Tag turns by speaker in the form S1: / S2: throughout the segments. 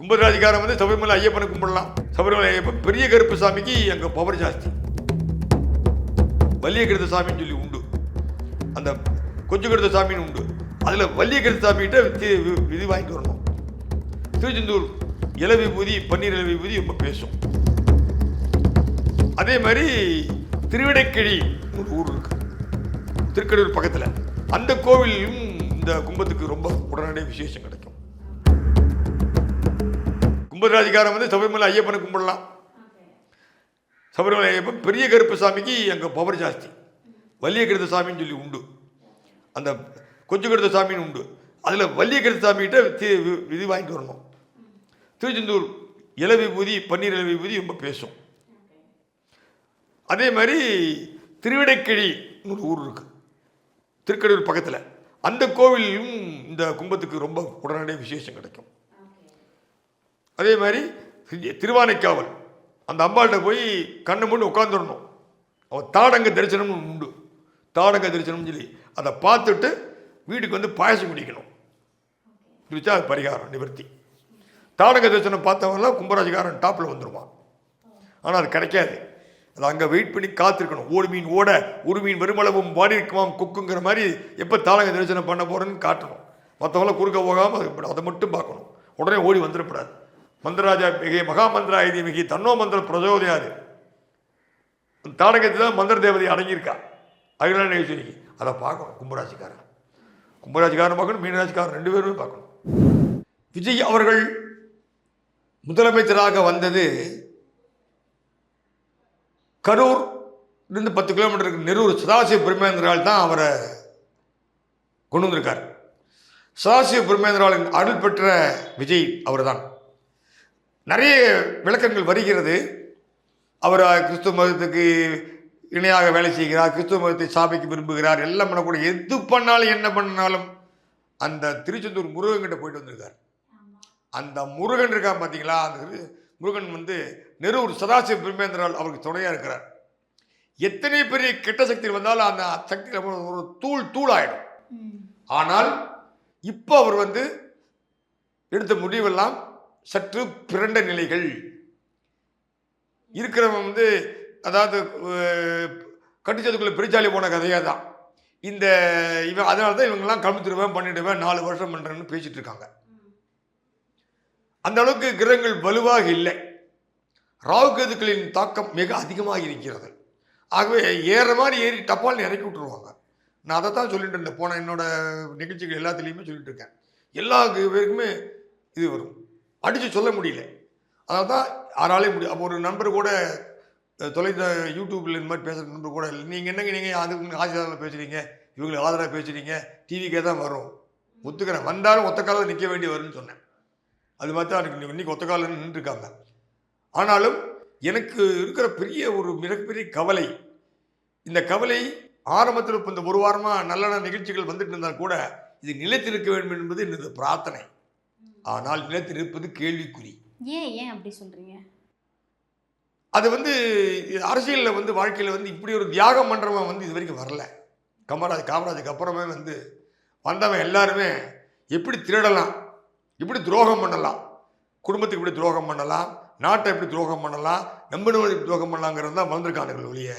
S1: கும்பராஜிக்காரன் வந்து சபரிமலை ஐயப்பனை கும்பிடலாம். சபரிமலை ஐயப்பன் பெரிய கருப்பு சாமிக்கு அங்கே பவர் ஜாஸ்தி. வலிய கருத்த சாமின்னு சொல்லி உண்டு, அந்த கொஞ்சம் கருத்த சாமின்னு உண்டு. அதில் வலிய கருத்த சாமிகிட்ட விதி வாங்கிட்டு வரணும். திருச்செந்தூர் இல விபூதி, பன்னீர் இல விபூதி ரொம்ப பேசும். அதே மாதிரி திருவிடைக்கிழி ஒரு ஊர் இருக்கு திருக்கடூர் பக்கத்தில். அந்த கோவிலும் இந்த கும்பத்துக்கு ரொம்ப உடனடியே விசேஷம் கிடைக்கும். கும்பராஜிக்காரன் வந்து சபரிமலை ஐயப்பனை கும்பிடலாம். சபரிமலை ஐயப்பன் பெரிய கருப்பு சாமிக்கு அங்கே பவர் ஜாஸ்தி. வலிய கருத்த சாமின்னு சொல்லி உண்டு, அந்த கொஞ்சம் கருத்த சாமின்னு உண்டு. அதில் வலிய கருத்த சாமிகிட்ட விதி வாங்கிட்டு வரணும். திருச்செந்தூர் இல விபூதி, பன்னீர் இல விபூதி ரொம்ப பேசும். அதே மாதிரி திருவிடைக்கிழி ஒரு ஊர் இருக்கு திருக்கடூர் பக்கத்தில். அந்த கோவிலும் இந்த கும்பத்துக்கு ரொம்ப உடனடியே விசேஷம் கிடைக்கும். அதே மாதிரி திருவானைக்காவல் அந்த அம்பாள்கிட்ட போய் கண்ணை மூடி உட்காந்துடணும். அவன் தாடங்க தரிசனம்னு உண்டு. தாடங்க தரிசனம்னு சொல்லி அதை பார்த்துட்டு வீட்டுக்கு வந்து பாயசம் குடிக்கணும். குடிச்சா அது பரிகாரம் நிவர்த்தி. தாடங்க தரிசனம் பார்த்தவங்களாம் கும்பராஜிக்காரன் டாப்பில் வந்துடுவான். ஆனால் அது கிடைக்காது. அது அங்கே வெயிட் பண்ணி காத்திருக்கணும். ஓடு மீன் ஓட ஒரு மீன் வருமளவும் வாடி இருக்குமாம் கொக்குங்கிற மாதிரி எப்போ தாடங்க தரிசனம் பண்ண போகிறேன்னு காட்டணும். மற்றவங்களாம் குறுக்க போகாமல் அதை மட்டும் பார்க்கணும். உடனே ஓடி வந்துடக்கூடாது. மந்திரராஜா மிகை மகாமந்திரா ஐதி மிகி தன்னோ மந்திர பிரஜோதயாது. தாடகத்தில் தான் மந்திர தேவதை அடங்கியிருக்கா அகிலாண்டேஸ்வரிக்கு. அதை பார்க்கணும் கும்பராசிக்காரன். கும்பராசிக்காரன் பார்க்கணும், மீனராசிக்காரன் ரெண்டு பேருமே பார்க்கணும். விஜய் அவர்கள் முதலமைச்சராக வந்தது கரூர் இருந்து 10 கிலோமீட்டருக்கு நெரூர் சதாசிவ பிரம்மேந்திரால் தான் அவரை கொண்டு வந்திருக்கார். சதாசிவ பிரம்மேந்திராவின் அருள் பெற்ற விஜய் அவர் தான். நிறைய விளக்கங்கள் வருகிறது. அவர் கிறிஸ்துவ மதத்துக்கு இணையாக வேலை செய்கிறார், கிறிஸ்துவ மதத்தை சாபிக்க விரும்புகிறார், எல்லாம் பண்ணக்கூடிய எது பண்ணாலும் என்ன பண்ணாலும் அந்த திருச்செந்தூர் முருகன்கிட்ட போயிட்டு வந்திருக்கார். அந்த முருகன் இருக்கான் பார்த்தீங்களா, அந்த முருகன் வந்து நெரூர் சதாசிவ பிரம்மேந்திரால் அவருக்கு துணையாக இருக்கிறார். எத்தனை பெரிய கெட்ட சக்தி வந்தாலும் அந்த சக்தி ஒரு தூள் ஆயிடும். ஆனால் இப்போ அவர் வந்து எடுத்த முடிவெல்லாம் சற்று பிறண்ட நிலைகள் இருக்கிறவன் வந்து, அதாவது கட்டுச்சதுக்குள்ள பிரிச்சாலி போன கதையாக தான் இந்த இவன். அதனால தான் இவங்கெல்லாம் கமித்துருவேன் பண்ணிடுவேன் 4 வருஷம் பண்ணுறேன்னு பேசிட்டு இருக்காங்க. அந்த அளவுக்கு கிரகங்கள் வலுவாக இல்லை. ராகுகேதுக்களின் தாக்கம் மிக அதிகமாக இருக்கிறது. ஆகவே ஏற மாதிரி ஏறி டப்பால்னு இறக்கி விட்டுருவாங்க. நான் அதை தான் சொல்லிட்டு இருந்தேன். போன என்னோட நிகழ்ச்சிகள் எல்லாத்துலேயுமே சொல்லிட்டு இருக்கேன். எல்லா பேருக்குமே இது வரும், அடித்து சொல்ல முடியல. அதனால தான் யாராலையும் முடியும். அப்போ ஒரு நண்பர் கூட தொலைந்த யூடியூப்பில் இந்த மாதிரி பேசுகிற நண்பர் கூட இல்லை, நீங்கள் என்னங்க நீங்கள் அதுக்கு ஆசிரியராக பேசுகிறீங்க, இவங்களுக்கு ஆதரவாக பேசுகிறீங்க, டிவிக்கே தான் வரும், ஒத்துக்கிறேன், வந்தாலும் ஒத்த காலம் நிற்க வேண்டி வரும்னு சொன்னேன். அது மாதிரி தான் எனக்கு இன்றைக்கி ஒத்த காலம் நின்றுருக்காங்க. ஆனாலும் எனக்கு இருக்கிற பெரிய ஒரு மிகப்பெரிய கவலை, இந்த கவலை ஆரம்பத்தில் இப்போ இந்த ஒரு வாரமாக நல்ல நிகழ்ச்சிகள் வந்துட்டு இருந்தால் கூட இது நிலைத்திருக்க வேண்டும் என்பது எனது பிரார்த்தனை. ஆனால் நிலைத்திருப்பது கேள்விக்குறி.
S2: ஏன் அப்படி சொல்றீங்க?
S1: அது வந்து அரசியலில் வந்து வாழ்க்கையில் வந்து இப்படி ஒரு தியாகம் பண்ணுறவன் வந்து இது வரைக்கும் வரல. காமராஜுக்கு அப்புறமே வந்து வந்தவன் எல்லாருமே எப்படி திருடலாம், எப்படி துரோகம் பண்ணலாம், குடும்பத்துக்கு எப்படி துரோகம் பண்ணலாம், நாட்டை எப்படி துரோகம் பண்ணலாம், நம்பினவர்கள் எப்படி துரோகம் பண்ணலாங்கிறது தான் வந்திருக்கானுங்கள் ஒழிய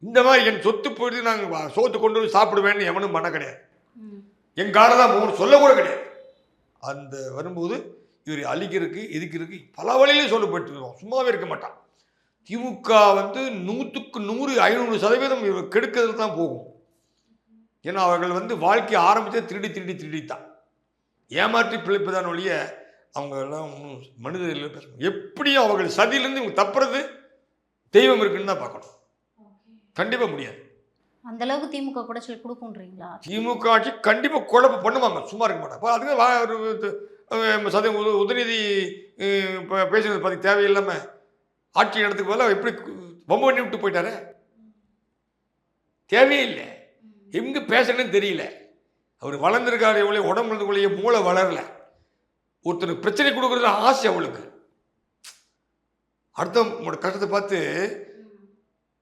S1: இந்த மாதிரி என் சொத்து போயிட்டு நாங்கள் சோத்து கொண்டு வந்து சாப்பிடுவேன்னு எவனும் பண்ண கிடையாது. என் காரை தான் போகணும் சொல்ல கூட கிடையாது. அந்த வரும்போது இவர் அழிக்கிறதுக்கு எதுக்கிறதுக்கு பல வழியிலே சொல்லப்பட்டு இருக்கோம். சும்மாவே இருக்க மாட்டான். திமுக வந்து 100க்கு 100 500% இவர் கெடுக்கிறதுல தான் போகும். ஏன்னா அவர்கள் வந்து வாழ்க்கையை ஆரம்பித்தே திருடித்தான் ஏமாற்றி பிழைப்புதான் ஒழிய அவங்க எல்லாம் மனிதர்கள் பேசணும். எப்படியும் அவர்கள் சதியிலேருந்து இவங்க தப்புறது தெய்வம் இருக்குன்னு தான் பார்க்கணும். கண்டிப்பாக முடியாது.
S2: அந்த அளவுக்கு திமுக குடைச்சல் கொடுக்குன்றீங்களா?
S1: திமுக ஆட்சி கண்டிப்பாக குழப்பம் பண்ணுவாங்க, சும்மா இருக்க மாட்டாங்க. அதுக்கு சதவீதம் உதயநிதி பேசுறது பற்றி தேவையில்லாமல் ஆட்சி நடத்துக்கு போல எப்படி வம்பு பண்ணி விட்டு போயிட்டாரு. தேவையே இல்லை. எங்கே பேசுறேன்னு தெரியல. அவர் வளர்ந்துருக்காரு, எவ்வளோ உடம்புக்குள்ளேயே மூளை வளரல. ஒருத்தருக்கு பிரச்சனை கொடுக்குறது ஆசை அவளுக்கு. அடுத்தவங்களோட கஷ்டத்தை பார்த்து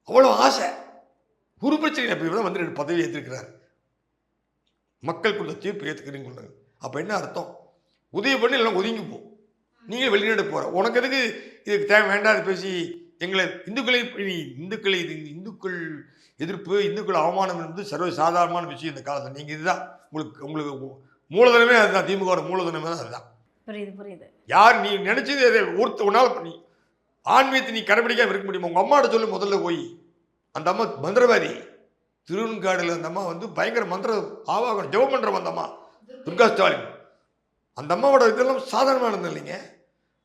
S1: அவ்வளோ ஆசை. ஒரு பிரச்சனை அப்போ இவர் தான் வந்து 2 பதவி ஏற்றிருக்கிறார். மக்கள் கொடுத்த தீர்ப்பு ஏற்றுக்கிறீங்க. அப்போ என்ன அர்த்தம்? உதவி பண்ணி எல்லாம் ஒதுங்கி போ, நீங்க வெளிநாடு போற, உனக்கு எதுக்கு இதுக்கு தேவை வேண்டாது பேசி எங்களை இந்துக்களை இந்துக்கள் எதிர்ப்பு, இந்துக்கள் அவமானம் என்பது சர்வ சாதாரணமான விஷயம் இந்த காலத்தில். நீங்கள் இதுதான் உங்களுக்கு மூலதனமே அதுதான், திமுக மூலதனமே தான் அதுதான்.
S2: புரியுது.
S1: யார் நீ நினைச்சது ஒருத்தவனால பண்ணி ஆன்மீகத்தை நீ கடைபிடிக்காம இருக்க முடியுமா? உங்க அம்மாட்ட சொல்லி முதல்ல போய். அந்த அம்மா மந்திரவாதி, திருவெண்காடுல அந்த அம்மா வந்து பயங்கர மந்திர ஆவாகம் ஜெபம் பண்ற அந்த அம்மா துர்கா ஸ்டாலின். அந்த அம்மாவோட இதெல்லாம் சாதாரணமானது இல்லைங்க.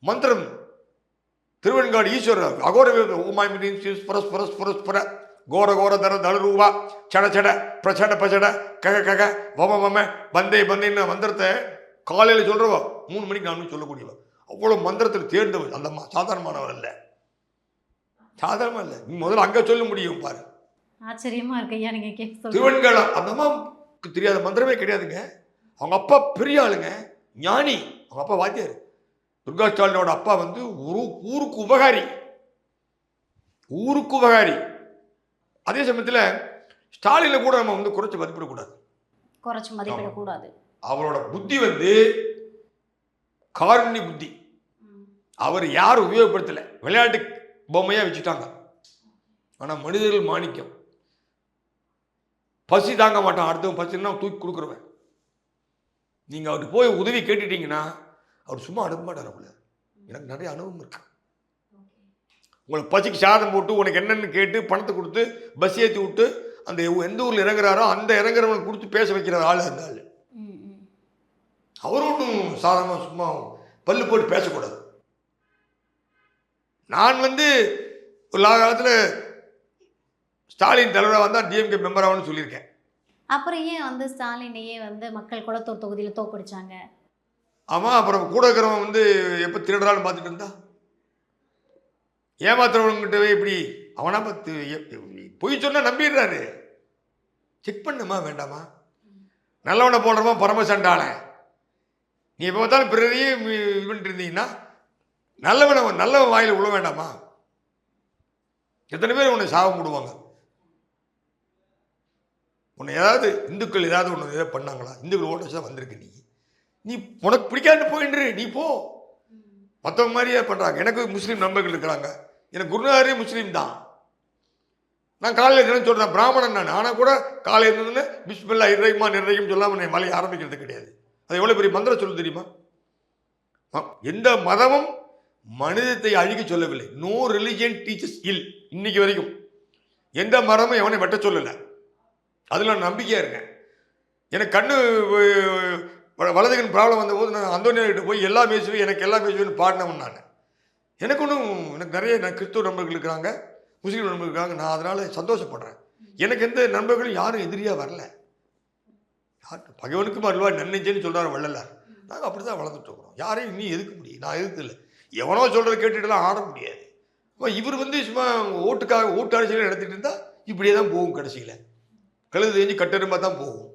S1: மந்திரம் திருவெண்காடு ஈஸ்வரர் அகோர ஓமாய் புரஸ்புர கோர கோர தர தளரூவா சட சட பிரச்சட பிரச்சட கக கக வம வம பந்தே பந்தேன்னு மந்திரத்தை காலையில் சொல்றவா 3 மணிக்கு 4 மணிக்கு சொல்லக்கூடியவா. அவ்வளோ மந்திரத்தில் தேர்ந்தவர் அந்த அம்மா. சாதாரணமானவர் இல்லை, சாதாரணமா இல்லை. நீ முதல்ல அங்கே சொல்ல முடியும் பாரு.
S2: ஆச்சரியமா இருக்கு ஐயா நீங்க கேட்க.
S1: திருவெண்காடு அந்த அம்மாவுக்கு தெரியாத மந்திரமே கிடையாதுங்க. அவங்க அப்பா பெரிய ஆளுங்க, ஞானி. அவங்க அப்பா வாத்தியார். துர்கா ஸ்டாலினோட அப்பா வந்து ஊருக்கு உபகாரி. அதே சமயத்தில் ஸ்டாலினை கூட நம்ம வந்து குறைச்சி மதிப்பிடக்கூடாது. அவரோட புத்தி வந்து காருண்ய புத்தி. அவர் யாரும் உபயோகப்படுத்தலை, விளையாட்டு பொம்மையாக வச்சுட்டாங்க. ஆனால் மனிதர்கள் மாணிக்கம். பசி தாங்க மாட்டான், அடுத்தவன் பசின்னா தூக்கி கொடுக்குறவன். நீங்கள் அவர்கிட்ட போய் உதவி கேட்டுட்டீங்கன்னா அவர் சும்மா அனுப்ப மாட்டார். அவங்கள எனக்கு நிறைய அனுபவம் இருக்கு. உங்களுக்கு பசிக்கு சாதம் போட்டு உனக்கு என்னென்னு கேட்டு பணத்தை கொடுத்து பஸ் ஏற்றி விட்டு அந்த எந்த ஊரில் இறங்குறாரோ அந்த இறங்குறவனுக்கு கொடுத்து பேச வைக்கிற ஆள் அந்த ஆள். அவரும் ஒன்றும் சாதாரணமாக சும்மா பல்லு போட்டு பேசக்கூடாது. நான் வந்து ஒரு காலத்தில் ஸ்டாலின் தலைவராக வந்தால் டிஎம்கே மெம்பராகனு சொல்லியிருக்கேன்.
S2: அப்புறம் ஏன் வந்து ஸ்டாலினையே வந்து மக்கள் குளத்தூர் தொகுதியில் தோக்கடிச்சாங்க?
S1: ஆமாம், அப்புறம் கூட இருக்கிறவன் வந்து எப்போ திருடுறான்னு பார்த்துட்டு இருந்தா, ஏமாத்துறவங்கிட்டவே இப்படி அவனா பார்த்து பொய் சொன்னா நம்பிடுறாரு. செக் பண்ணுமா வேண்டாமா? நல்லவனை போடுறமா பரமசண்டாளன். நீ எப்போ பார்த்தாலும் பிறரையும் இது பண்ணிட்டு இருந்தீங்கன்னா நல்லவன் வாயில் விழ வேண்டாமா? எத்தனை பேர் உன்னை சாபம் போடுவாங்க. உன்னை ஏதாவது இந்துக்கள் ஏதாவது ஒன்று ஏதாவது பண்ணாங்களா? இந்துக்கள் ஓட்ட வச்சு தான் வந்திருக்கு. நீ உனக்கு பிடிக்காது போயின்று நீ போ. மற்றவங்க மாதிரியே பண்ணுறாங்க. எனக்கு முஸ்லீம் நண்பர்கள் இருக்கிறாங்க. எனக்கு குருநாதரே முஸ்லீம் தான். நான் காலையில் தினம் சொல்கிறேன், பிராமணன் நான். ஆனால் கூட காலையில் இருந்ததுன்னு பிஸ்மில்லா இறைக்கும் சொல்லாமல் என் மலையை ஆரம்பிக்கிறது கிடையாது. அது எவ்வளோ பெரிய மந்திரம் சொல்லு தெரியுமா? எந்த மதமும் மனிதத்தை அழிக்க சொல்லவில்லை. நோ ரிலிஜியன் டீச்சர்ஸ் இல். இன்னைக்கு வரைக்கும் எந்த மதமும் எவனை வெட்ட சொல்லலை. அதில் நான் நம்பிக்கையாக இருக்கேன். எனக்கு கண்ணு வலதுகன் ப்ராப்ளம் வந்தபோது நான் அந்தோனியார்கிட்ட போய் எல்லாம் பேசுவேன், எனக்கு எல்லாம் பேசுவேன்னு பாடினவன் நான். எனக்கு நிறைய கிறிஸ்துவ நண்பர்கள் இருக்கிறாங்க, முஸ்லீம் நண்பர்கள் இருக்காங்க. நான் அதனால் சந்தோஷப்படுறேன். எனக்கு எந்த நண்பர்களும் யாரும் எதிரியாக வரல. பகைவனுக்கும் அல்வா நன்னெஞ்சேன்னு சொல்கிறார் வள்ளலார். நாங்கள் அப்படி தான் வளர்ந்துட்டு இருக்கிறோம். யாரையும் இன்னும் எதுக்க முடியும்? நான் எதுக்கு இல்லை. எவனோ சொல்கிறத கேட்டுட்டுலாம் ஆட முடியாது. இவர் வந்து சும்மா ஓட்டு அரசியல் நடத்திட்டு இருந்தால் இப்படியே தான் போகும். கடைசியில் கழுது தெரிஞ்சு கட்டெரும்பாக தான் போகும்.